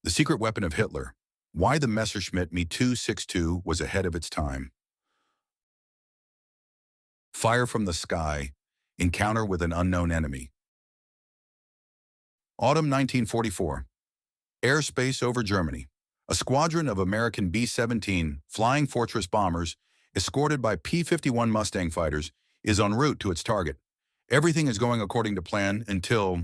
The secret weapon of Hitler. Why the Messerschmitt Me 262 was ahead of its time. Fire from the sky. Encounter with an unknown enemy. Autumn 1944. Airspace over Germany. A squadron of American B-17 Flying Fortress bombers, escorted by P-51 Mustang fighters, is en route to its target. Everything is going according to plan until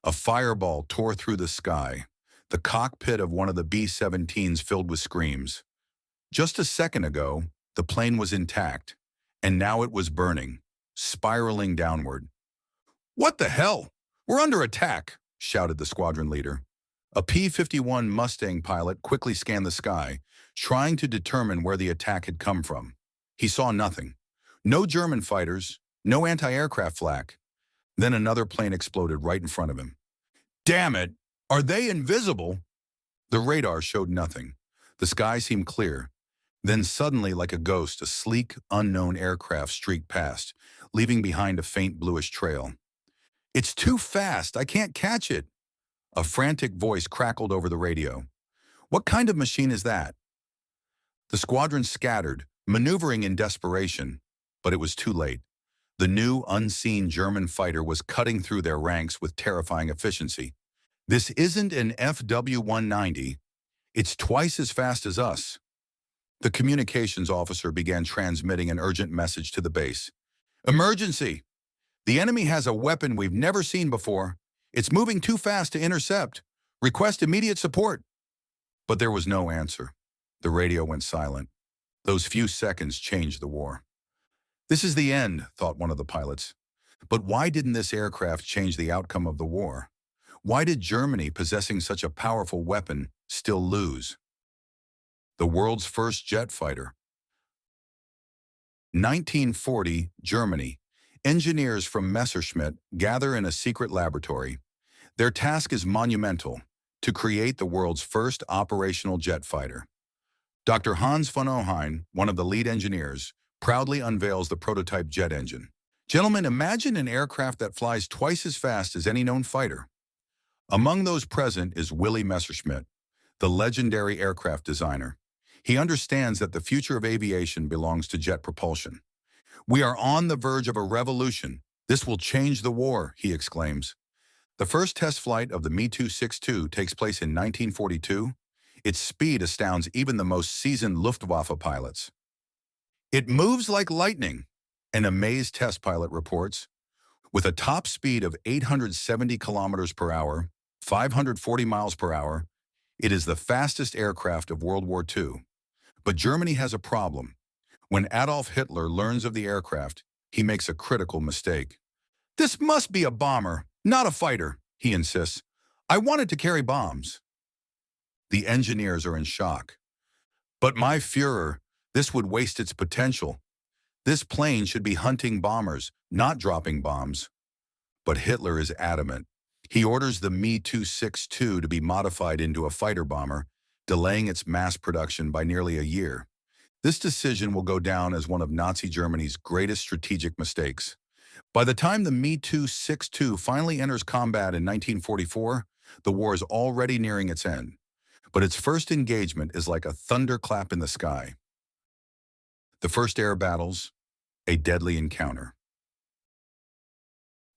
a fireball tore through the sky. The cockpit of one of the B-17s filled with screams. Just a second ago, the plane was intact, and now it was burning, spiraling downward. "What the hell? We're under attack," shouted the squadron leader. A P-51 Mustang pilot quickly scanned the sky, trying to determine where the attack had come from. He saw nothing. No German fighters, no anti-aircraft flak. Then another plane exploded right in front of him. "Damn it! Are they invisible?" The radar showed nothing. The sky seemed clear. Then suddenly, like a ghost, a sleek, unknown aircraft streaked past, leaving behind a faint bluish trail. "It's too fast! I can't catch it!" A frantic voice crackled over the radio. "What kind of machine is that?" The squadron scattered, maneuvering in desperation, but it was too late. The new, unseen German fighter was cutting through their ranks with terrifying efficiency. "This isn't an FW-190. It's twice as fast as us." The communications officer began transmitting an urgent message to the base. "Emergency! The enemy has a weapon we've never seen before. It's moving too fast to intercept. Request immediate support." But there was no answer. The radio went silent. Those few seconds changed the war. "This is the end," thought one of the pilots. But why didn't this aircraft change the outcome of the war? Why did Germany, possessing such a powerful weapon, still lose? The world's first jet fighter. 1940, Germany. Engineers from Messerschmitt gather in a secret laboratory. Their task is monumental: to create the world's first operational jet fighter. Dr. Hans von Ohain, one of the lead engineers, proudly unveils the prototype jet engine. "Gentlemen, imagine an aircraft that flies twice as fast as any known fighter." Among those present is Willy Messerschmitt, the legendary aircraft designer. He understands that the future of aviation belongs to jet propulsion. "We are on the verge of a revolution. This will change the war," he exclaims. The first test flight of the Me 262 takes place in 1942. Its speed astounds even the most seasoned Luftwaffe pilots. "It moves like lightning," an amazed test pilot reports. With a top speed of 870 kilometers per hour, 540 miles per hour, it is the fastest aircraft of World War II. But Germany has a problem. When Adolf Hitler learns of the aircraft, he makes a critical mistake. "This must be a bomber, not a fighter," he insists. "I wanted to carry bombs." The engineers are in shock. "But my Führer, this would waste its potential. This plane should be hunting bombers, not dropping bombs." But Hitler is adamant. He orders the Me 262 to be modified into a fighter bomber, delaying its mass production by nearly a year. This decision will go down as one of Nazi Germany's greatest strategic mistakes. By the time the Me 262 finally enters combat in 1944, the war is already nearing its end. But its first engagement is like a thunderclap in the sky. The first air battles, a deadly encounter.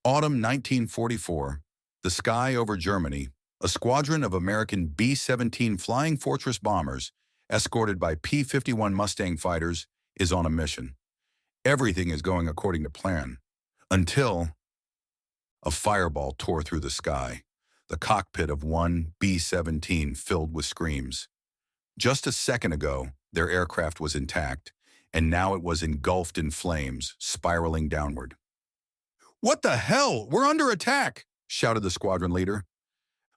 Autumn 1944, the sky over Germany, a squadron of American B-17 Flying Fortress bombers, escorted by P-51 Mustang fighters, is on a mission. Everything is going according to plan, until a fireball tore through the sky, the cockpit of one B-17 filled with screams. Just a second ago, their aircraft was intact, and now it was engulfed in flames, spiraling downward. "What the hell? We're under attack!" shouted the squadron leader.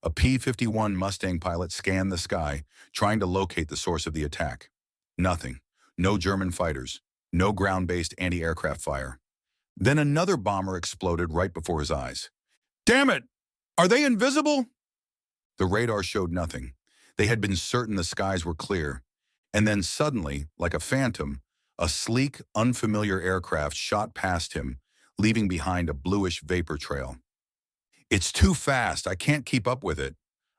A P-51 Mustang pilot scanned the sky, trying to locate the source of the attack. Nothing. No German fighters. No ground-based anti-aircraft fire. Then another bomber exploded right before his eyes. "Damn it! Are they invisible?" The radar showed nothing. They had been certain the skies were clear. And then suddenly, like a phantom, a sleek, unfamiliar aircraft shot past him, leaving behind a bluish vapor trail. "It's too fast. I can't keep up with it."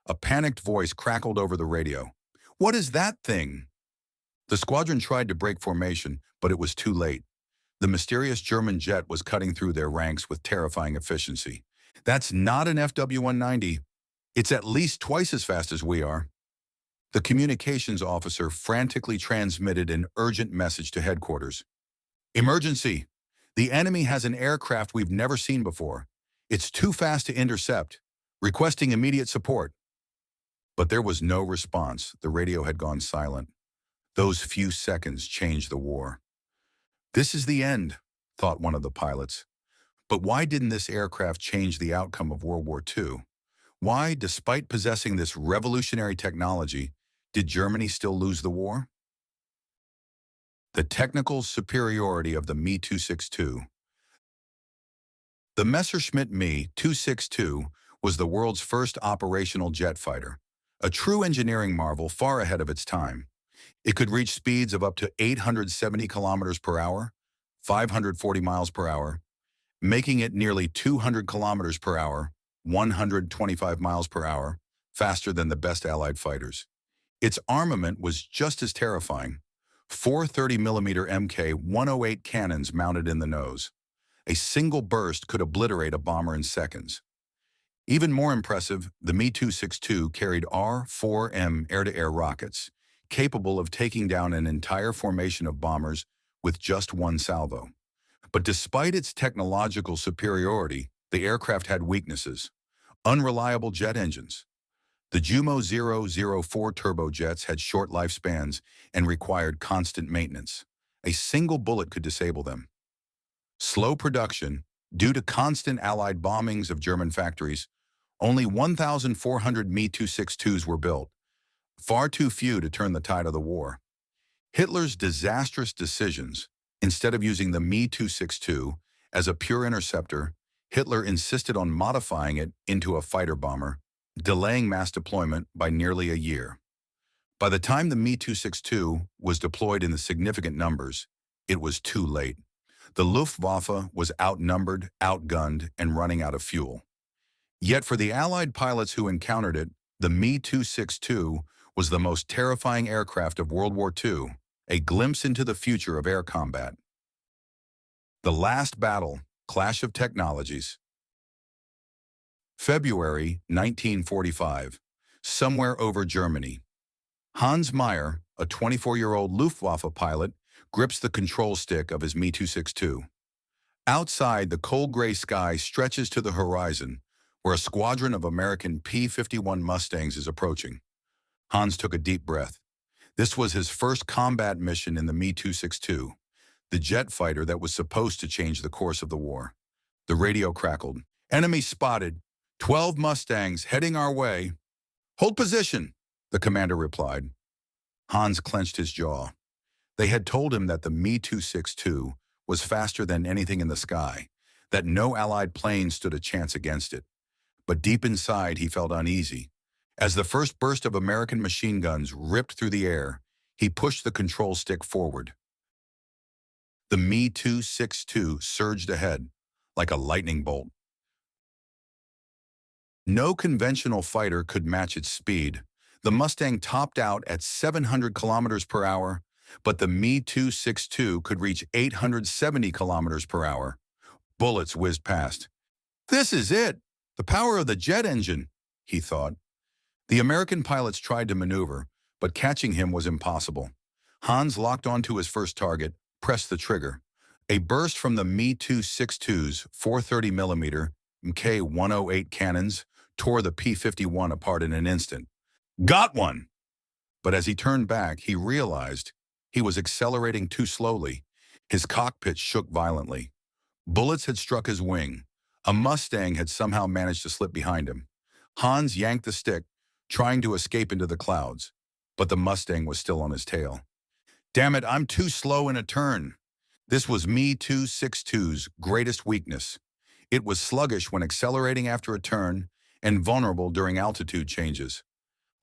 A panicked voice crackled over the radio. "What is that thing?" The squadron tried to break formation, but it was too late. The mysterious German jet was cutting through their ranks with terrifying efficiency. "That's not an FW-190. It's at least twice as fast as we are." The communications officer frantically transmitted an urgent message to headquarters. "Emergency! The enemy has an aircraft we've never seen before. It's too fast to intercept. Requesting immediate support." But there was no response. The radio had gone silent. Those few seconds changed the war. "This is the end," thought one of the pilots. But why didn't this aircraft change the outcome of World War II? Why, despite possessing this revolutionary technology, did Germany still lose the war? The technical superiority of the Me 262. The Messerschmitt Me 262 was the world's first operational jet fighter, a true engineering marvel far ahead of its time. It could reach speeds of up to 870 kilometers per hour, 540 miles per hour, making it nearly 200 kilometers per hour, 125 miles per hour, faster than the best Allied fighters. Its armament was just as terrifying. Four 30mm Mk-108 cannons mounted in the nose. A single burst could obliterate a bomber in seconds. Even more impressive, the Me 262 carried R-4M air-to-air rockets, capable of taking down an entire formation of bombers with just one salvo. But despite its technological superiority, the aircraft had weaknesses. Unreliable jet engines. The Jumo 004 turbojets had short lifespans and required constant maintenance. A single bullet could disable them. Slow production. Due to constant Allied bombings of German factories, only 1,400 Me 262s were built, far too few to turn the tide of the war. Hitler's disastrous decisions. Instead of using the Me 262 as a pure interceptor, Hitler insisted on modifying it into a fighter bomber, delaying mass deployment by nearly a year. By the time the Me 262 was deployed in the significant numbers, it was too late. The Luftwaffe was outnumbered, outgunned, and running out of fuel. Yet for the Allied pilots who encountered it, the Me 262 was the most terrifying aircraft of World War II, a glimpse into the future of air combat. The last battle, clash of technologies. February 1945, somewhere over Germany. Hans Meyer, a 24-year-old Luftwaffe pilot, grips the control stick of his Me 262. Outside, the cold gray sky stretches to the horizon, where a squadron of American P-51 Mustangs is approaching. Hans took a deep breath. This was his first combat mission in the Me 262, the jet fighter that was supposed to change the course of the war. The radio crackled. "Enemy spotted. 12 Mustangs heading our way." "Hold position," the commander replied. Hans clenched his jaw. They had told him that the Me 262 was faster than anything in the sky, that no Allied plane stood a chance against it. But deep inside, he felt uneasy. As the first burst of American machine guns ripped through the air, he pushed the control stick forward. The Me 262 surged ahead, like a lightning bolt. No conventional fighter could match its speed. The Mustang topped out at 700 kilometers per hour, but the Me 262 could reach 870 kilometers per hour. Bullets whizzed past. "This is it! The power of the jet engine," he thought. The American pilots tried to maneuver, but catching him was impossible. Hans locked onto his first target, pressed the trigger. A burst from the Me 262's 430mm Mk-108 cannons tore the P-51 apart in an instant. "Got one!" But as he turned back, he realized he was accelerating too slowly. His cockpit shook violently. Bullets had struck his wing. A Mustang had somehow managed to slip behind him. Hans yanked the stick, trying to escape into the clouds, but the Mustang was still on his tail. "Damn it, I'm too slow in a turn." This was Me 262's greatest weakness. It was sluggish when accelerating after a turn and vulnerable during altitude changes.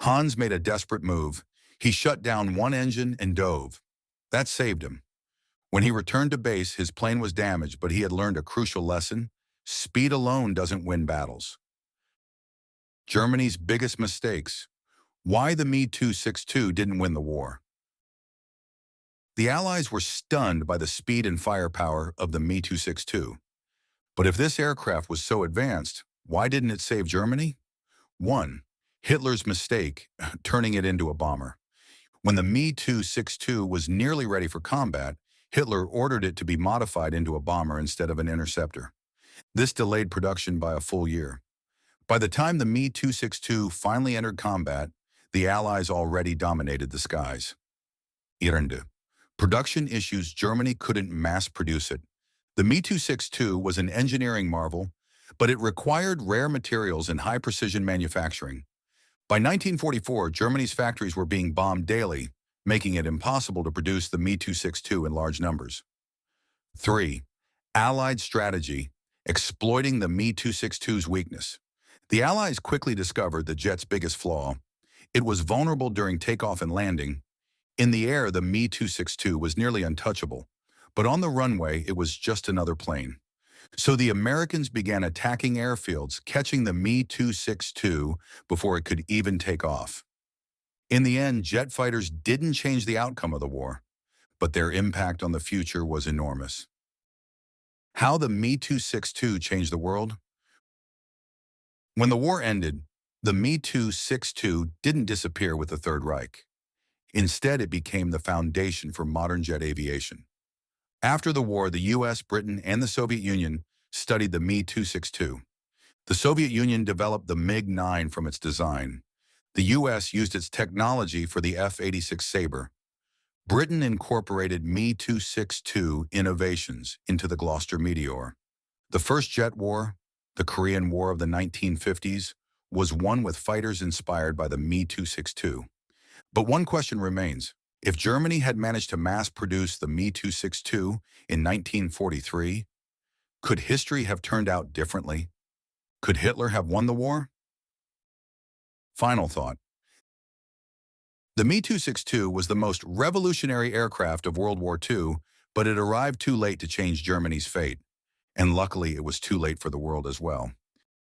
Hans made a desperate move. He shut down one engine and dove. That saved him. When he returned to base, his plane was damaged, but he had learned a crucial lesson. Speed alone doesn't win battles. Germany's biggest mistakes. Why the Me-262 didn't win the war. The Allies were stunned by the speed and firepower of the Me-262. But if this aircraft was so advanced, why didn't it save Germany? 1. Hitler's mistake, turning it into a bomber. When the Me-262 was nearly ready for combat, Hitler ordered it to be modified into a bomber instead of an interceptor. This delayed production by a full year. By the time the Me-262 finally entered combat, the Allies already dominated the skies. 2. Production issues. Germany couldn't mass produce it. The Me-262 was an engineering marvel, but it required rare materials and high-precision manufacturing. By 1944, Germany's factories were being bombed daily, making it impossible to produce the Me-262 in large numbers. 3. Allied strategy, exploiting the Me-262's weakness. The Allies quickly discovered the jet's biggest flaw. It was vulnerable during takeoff and landing. In the air, the Me-262 was nearly untouchable, but on the runway, it was just another plane. So the Americans began attacking airfields, catching the Me-262 before it could even take off. In the end, jet fighters didn't change the outcome of the war, but their impact on the future was enormous. How the Me-262 changed the world? When the war ended, the Me-262 didn't disappear with the Third Reich. Instead, it became the foundation for modern jet aviation. After the war, the US, Britain, and the Soviet Union studied the Me-262. The Soviet Union developed the MiG-9 from its design. The US used its technology for the F-86 Sabre. Britain incorporated Me-262 innovations into the Gloucester Meteor. The first jet war, the Korean War of the 1950s, was won with fighters inspired by the Me-262. But one question remains. If Germany had managed to mass-produce the Me-262 in 1943, could history have turned out differently? Could Hitler have won the war? Final thought. The Me-262 was the most revolutionary aircraft of World War II, but it arrived too late to change Germany's fate. And luckily, it was too late for the world as well.